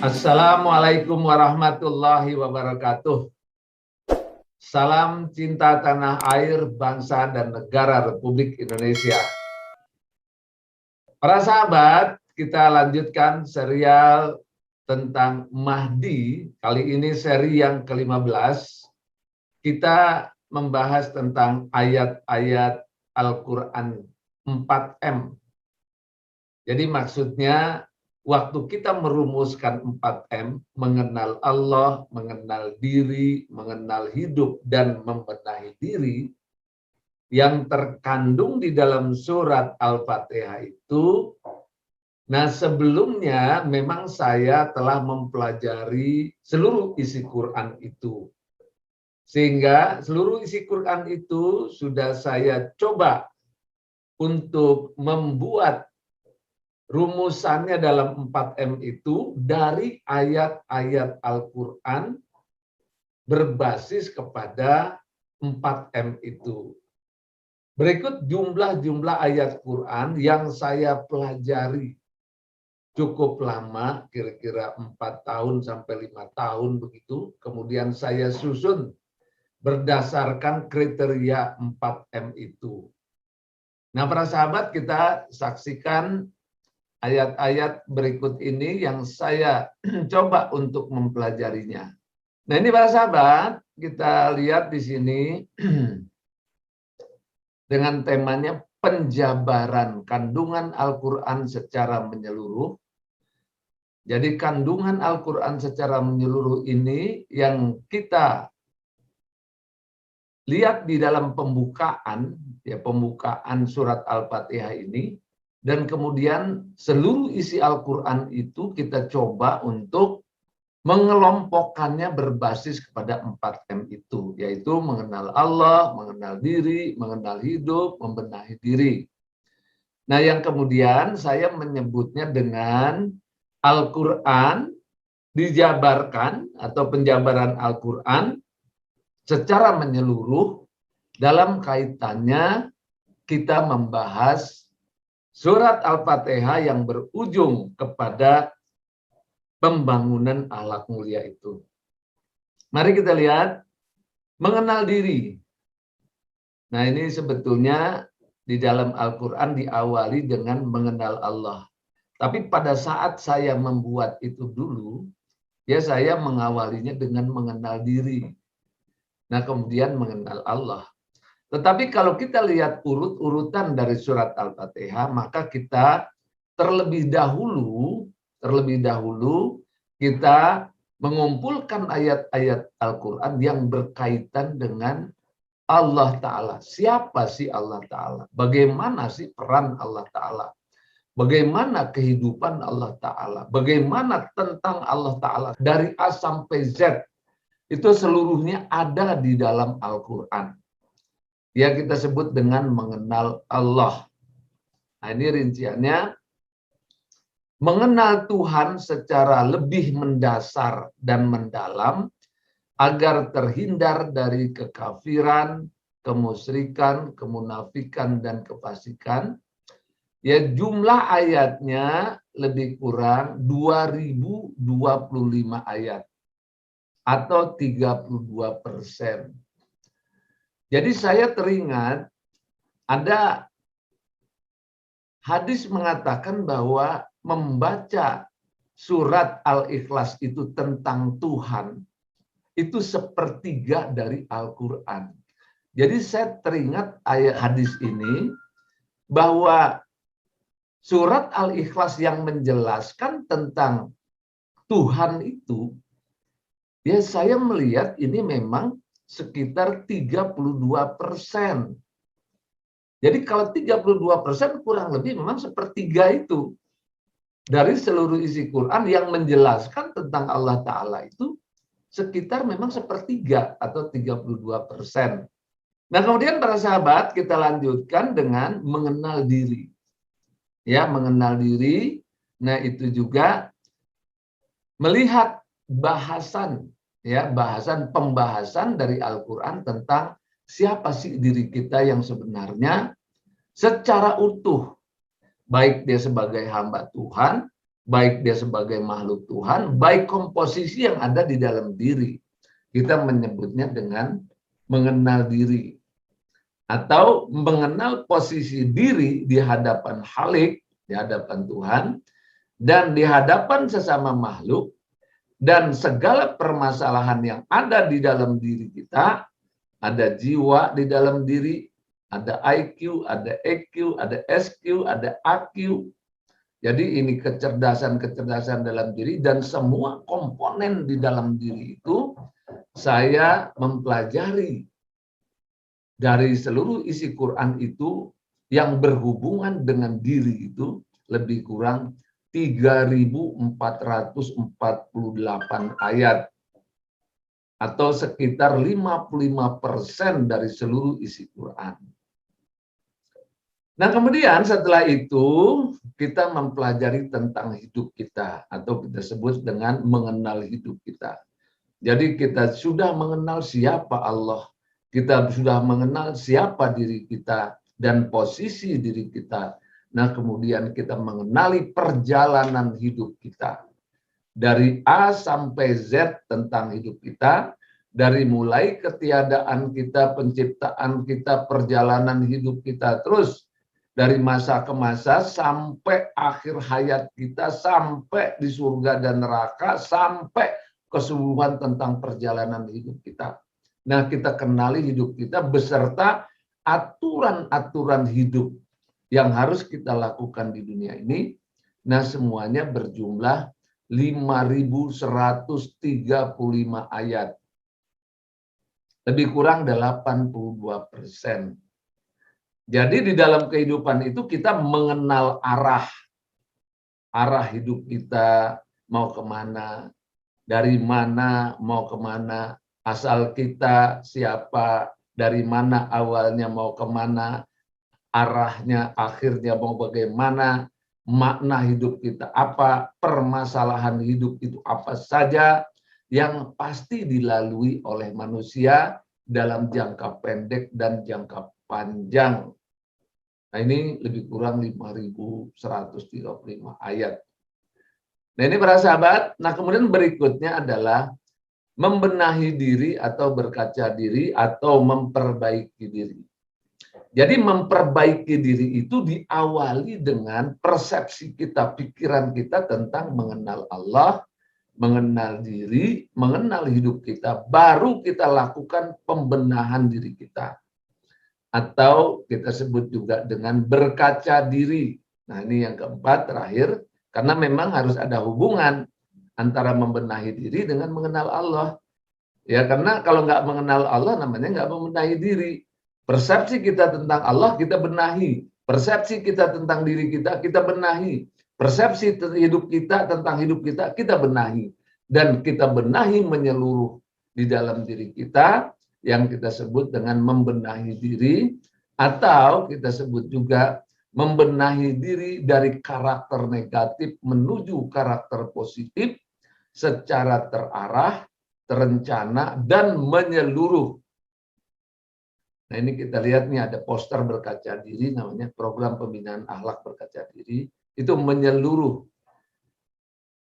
Assalamualaikum warahmatullahi wabarakatuh. Salam cinta tanah air, bangsa dan negara Republik Indonesia. Para sahabat, kita lanjutkan serial tentang Mahdi. Kali ini seri yang ke-15. Kita membahas tentang ayat-ayat Al-Quran 4M. Jadi maksudnya, waktu kita merumuskan 4M, mengenal Allah, mengenal diri, mengenal hidup, dan membenahi diri, yang terkandung di dalam surat Al-Fatihah itu, nah sebelumnya memang saya telah mempelajari seluruh isi Quran itu. Sehingga seluruh isi Quran itu sudah saya coba untuk membuat rumusannya dalam 4M itu dari ayat-ayat Al-Quran berbasis kepada 4M itu. Berikut jumlah-jumlah ayat Quran yang saya pelajari cukup lama, kira-kira 4 tahun sampai 5 tahun begitu. Kemudian saya susun berdasarkan kriteria 4M itu. Nah, para sahabat, kita saksikan ayat-ayat berikut ini yang saya coba untuk mempelajarinya. Nah, ini para sahabat, kita lihat di sini dengan temanya penjabaran kandungan Al-Quran secara menyeluruh. Jadi kandungan Al-Quran secara menyeluruh ini yang kita lihat di dalam pembukaan surat Al-Fatihah ini. Dan kemudian seluruh isi Al-Quran itu kita coba untuk mengelompokkannya berbasis kepada 4M itu, yaitu mengenal Allah, mengenal diri, mengenal hidup, membenahi diri. Nah, yang kemudian saya menyebutnya dengan Al-Quran dijabarkan atau penjabaran Al-Quran secara menyeluruh dalam kaitannya kita membahas surat Al-Fatihah yang berujung kepada pembangunan akhlak mulia itu. Mari kita lihat mengenal diri. Nah, ini sebetulnya di dalam Al-Quran diawali dengan mengenal Allah. Tapi pada saat saya membuat itu dulu, ya saya mengawalinya dengan mengenal diri. Nah, kemudian mengenal Allah. Tetapi kalau kita lihat urut-urutan dari surat Al-Fatihah, maka kita terlebih dahulu kita mengumpulkan ayat-ayat Al-Quran yang berkaitan dengan Allah Ta'ala. Siapa sih Allah Ta'ala? Bagaimana sih peran Allah Ta'ala? Bagaimana kehidupan Allah Ta'ala? Bagaimana tentang Allah Ta'ala? Dari A sampai Z, itu seluruhnya ada di dalam Al-Quran. Ya, kita sebut dengan mengenal Allah. Nah, ini rinciannya. Mengenal Tuhan secara lebih mendasar dan mendalam agar terhindar dari kekafiran, kemusyrikan, kemunafikan, dan kefasikan. Ya, jumlah ayatnya lebih kurang 2025 ayat atau 32%. Jadi saya teringat ada hadis mengatakan bahwa membaca surat Al-Ikhlas itu tentang Tuhan, itu sepertiga dari Al-Quran. Jadi saya teringat ayat hadis ini, bahwa surat Al-Ikhlas yang menjelaskan tentang Tuhan itu, ya saya melihat ini memang sekitar 32%. Jadi kalau 32% kurang lebih memang sepertiga itu dari seluruh isi Quran yang menjelaskan tentang Allah Ta'ala itu sekitar memang sepertiga atau 32%. Nah, kemudian para sahabat kita lanjutkan dengan mengenal diri. Ya, mengenal diri. Nah, itu juga melihat pembahasan dari Al-Quran tentang siapa sih diri kita yang sebenarnya secara utuh. Baik dia sebagai hamba Tuhan baik dia sebagai makhluk Tuhan, baik komposisi yang ada di dalam diri. Kita menyebutnya dengan mengenal diri. Atau mengenal posisi diri di hadapan Khalik, di hadapan Tuhan, dan di hadapan sesama makhluk, dan segala permasalahan yang ada di dalam diri kita, ada jiwa di dalam diri, ada IQ, ada EQ, ada SQ, ada AQ. Jadi ini kecerdasan-kecerdasan dalam diri, dan semua komponen di dalam diri itu saya mempelajari dari seluruh isi Quran itu yang berhubungan dengan diri itu lebih kurang 3.448 ayat atau sekitar 55% dari seluruh isi Quran. Nah, kemudian setelah itu kita mempelajari tentang hidup kita atau kita sebut dengan mengenal hidup kita. Jadi kita sudah mengenal siapa Allah. Kita sudah mengenal siapa diri kita dan posisi diri kita. Nah, kemudian kita mengenali perjalanan hidup kita. Dari A sampai Z tentang hidup kita. Dari mulai ketiadaan kita, penciptaan kita, perjalanan hidup kita. Terus dari masa ke masa sampai akhir hayat kita, sampai di surga dan neraka, sampai keseluruhan tentang perjalanan hidup kita. Nah, kita kenali hidup kita beserta aturan-aturan hidup yang harus kita lakukan di dunia ini. Nah, semuanya berjumlah 5.135 ayat. Lebih kurang 82%. Jadi di dalam kehidupan itu kita mengenal arah hidup kita mau kemana, dari mana mau kemana, asal kita siapa, dari mana awalnya mau kemana, arahnya akhirnya mau bagaimana, makna hidup kita apa, permasalahan hidup itu apa saja yang pasti dilalui oleh manusia dalam jangka pendek dan jangka panjang. Nah, ini lebih kurang 5.135 ayat. Nah, ini para sahabat. Nah, kemudian berikutnya adalah membenahi diri atau berkaca diri atau memperbaiki diri. Jadi memperbaiki diri itu diawali dengan persepsi kita, pikiran kita tentang mengenal Allah, mengenal diri, mengenal hidup kita, baru kita lakukan pembenahan diri kita. Atau kita sebut juga dengan berkaca diri. Nah, ini yang keempat, terakhir, karena memang harus ada hubungan antara membenahi diri dengan mengenal Allah. Ya, karena kalau nggak mengenal Allah namanya nggak membenahi diri. Persepsi kita tentang Allah kita benahi. Persepsi kita tentang diri kita benahi. Persepsi hidup kita tentang hidup kita benahi. Dan kita benahi menyeluruh di dalam diri kita yang kita sebut dengan membenahi diri, atau kita sebut juga membenahi diri dari karakter negatif menuju karakter positif secara terarah, terencana, dan menyeluruh. Nah, ini kita lihat nih ada poster berkaca diri, namanya program pembinaan akhlak berkaca diri, itu menyeluruh.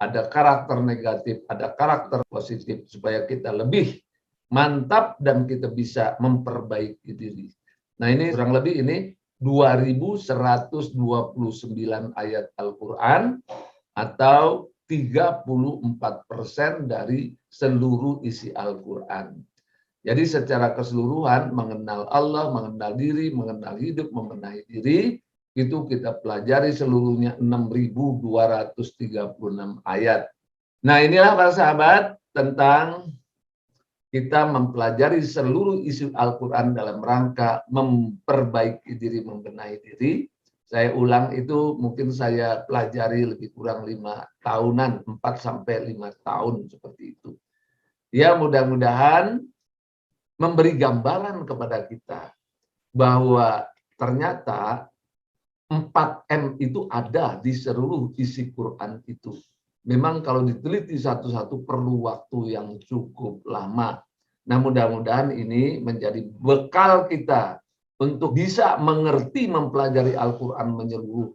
Ada karakter negatif, ada karakter positif, supaya kita lebih mantap dan kita bisa memperbaiki diri. Nah, ini kurang lebih ini 2.129 ayat Al-Quran atau 34% dari seluruh isi Al-Quran. Jadi secara keseluruhan mengenal Allah, mengenal diri, mengenal hidup, membenahi diri, itu kita pelajari seluruhnya 6.236 ayat. Nah, inilah para sahabat tentang kita mempelajari seluruh isi Al-Quran dalam rangka memperbaiki diri, membenahi diri. Saya ulang, itu mungkin saya pelajari lebih kurang 5 tahunan, 4-5 tahun seperti itu. Ya, mudah-mudahan memberi gambaran kepada kita bahwa ternyata 4M itu ada di seluruh isi Quran itu. Memang kalau diteliti satu-satu perlu waktu yang cukup lama. Nah, mudah-mudahan ini menjadi bekal kita untuk bisa mengerti, mempelajari Al-Quran menyeluruh,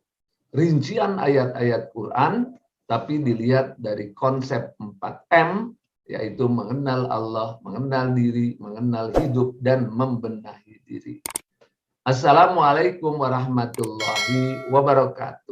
rincian ayat-ayat Quran, tapi dilihat dari konsep 4M, yaitu mengenal Allah, mengenal diri, mengenal hidup, dan membenahi diri. Assalamualaikum warahmatullahi wabarakatuh.